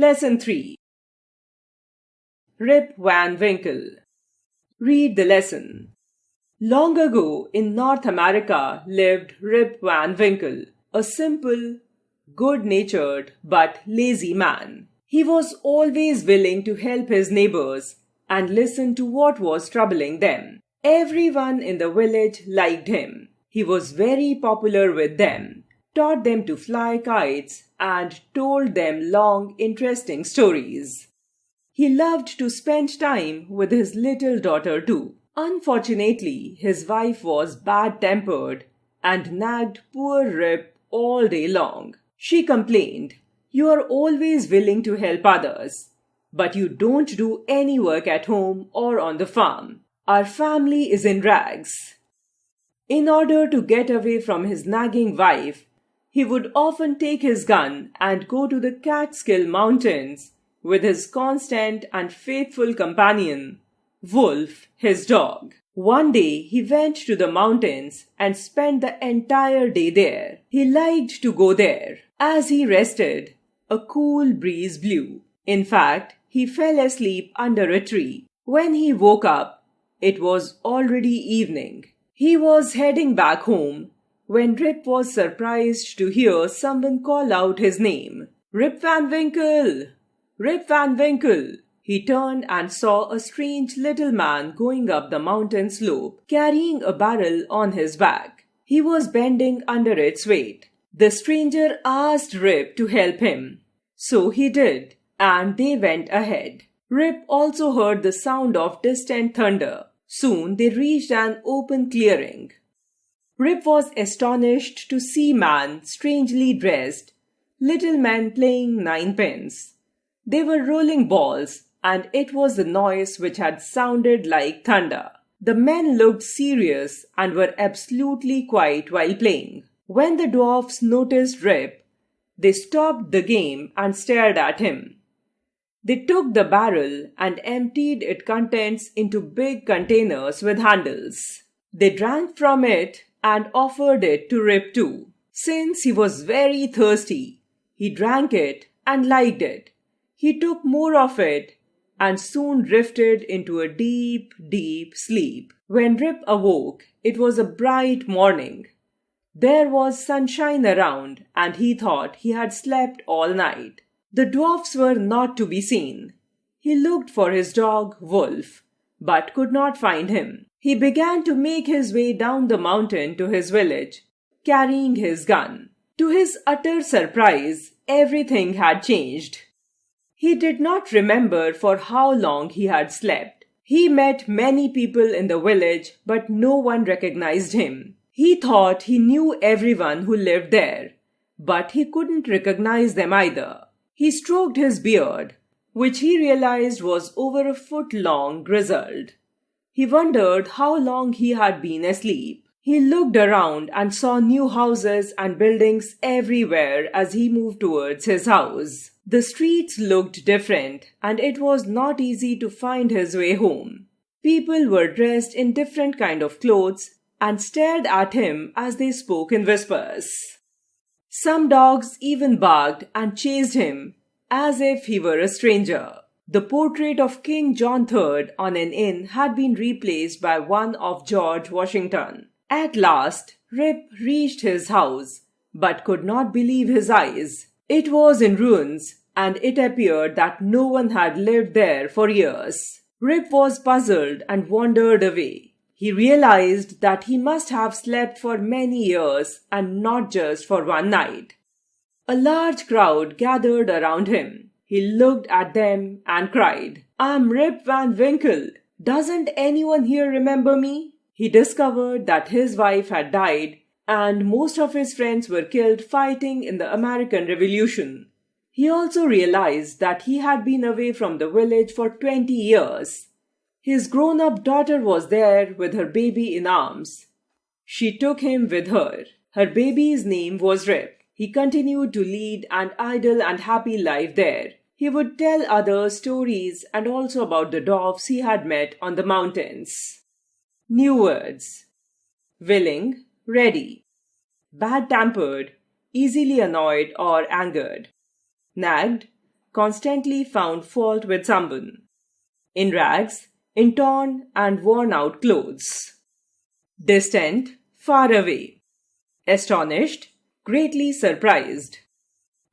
Lesson 3. Rip Van Winkle. Read the lesson. Long ago in North America lived Rip Van Winkle, a simple, good-natured but lazy man. He was always willing to help his neighbors and listen to what was troubling them. Everyone in the village liked him. He was very popular with them, taught them to fly kites, and told them long, interesting stories. He loved to spend time with his little daughter too. Unfortunately, his wife was bad-tempered and nagged poor Rip all day long. She complained, "You are always willing to help others, but you don't do any work at home or on the farm. Our family is in rags." In order to get away from his nagging wife, he would often take his gun and go to the Catskill Mountains with his constant and faithful companion, Wolf, his dog. One day he went to the mountains and spent the entire day there. He liked to go there. As he rested, a cool breeze blew. In fact, he fell asleep under a tree. When he woke up, it was already evening. He was heading back home when Rip was surprised to hear someone call out his name. "Rip Van Winkle! Rip Van Winkle!" He turned and saw a strange little man going up the mountain slope, carrying a barrel on his back. He was bending under its weight. The stranger asked Rip to help him. So he did, and they went ahead. Rip also heard the sound of distant thunder. Soon they reached an open clearing. Rip was astonished to see man strangely dressed, little men playing ninepins. They were rolling balls, and it was the noise which had sounded like thunder. The men looked serious and were absolutely quiet while playing. When the dwarfs noticed Rip, they stopped the game and stared at him. They took the barrel and emptied its contents into big containers with handles. They drank from it and offered it to Rip too. Since he was very thirsty, he drank it and liked it. He took more of it and soon drifted into a deep, deep sleep. When Rip awoke, it was a bright morning. There was sunshine around, and he thought he had slept all night. The dwarfs were not to be seen. He looked for his dog, Wolf, but could not find him. He began to make his way down the mountain to his village, carrying his gun. To his utter surprise, everything had changed. He did not remember for how long he had slept. He met many people in the village, but no one recognized him. He thought he knew everyone who lived there, but he couldn't recognize them either. He stroked his beard, which he realized was over a foot long, grizzled. He wondered how long he had been asleep. He looked around and saw new houses and buildings everywhere as he moved towards his house. The streets looked different, and it was not easy to find his way home. People were dressed in different kinds of clothes and stared at him as they spoke in whispers. Some dogs even barked and chased him as if he were a stranger. The portrait of King John III on an inn had been replaced by one of George Washington. At last, Rip reached his house, but could not believe his eyes. It was in ruins, and it appeared that no one had lived there for years. Rip was puzzled and wandered away. He realized that he must have slept for many years and not just for one night. A large crowd gathered around him. He looked at them and cried, "I'm Rip Van Winkle. Doesn't anyone here remember me?" He discovered that his wife had died and most of his friends were killed fighting in the American Revolution. He also realized that he had been away from the village for 20 years. His grown-up daughter was there with her baby in arms. She took him with her. Her baby's name was Rip. He continued to lead an idle and happy life there. He would tell others stories and also about the dwarfs he had met on the mountains. New words: willing, ready; bad-tempered, easily annoyed or angered; nagged, constantly found fault with someone. In rags, in torn and worn out clothes. Distant, far away. Astonished, greatly surprised.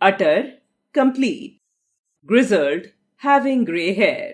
Utter, complete. Grizzled, having grey hair.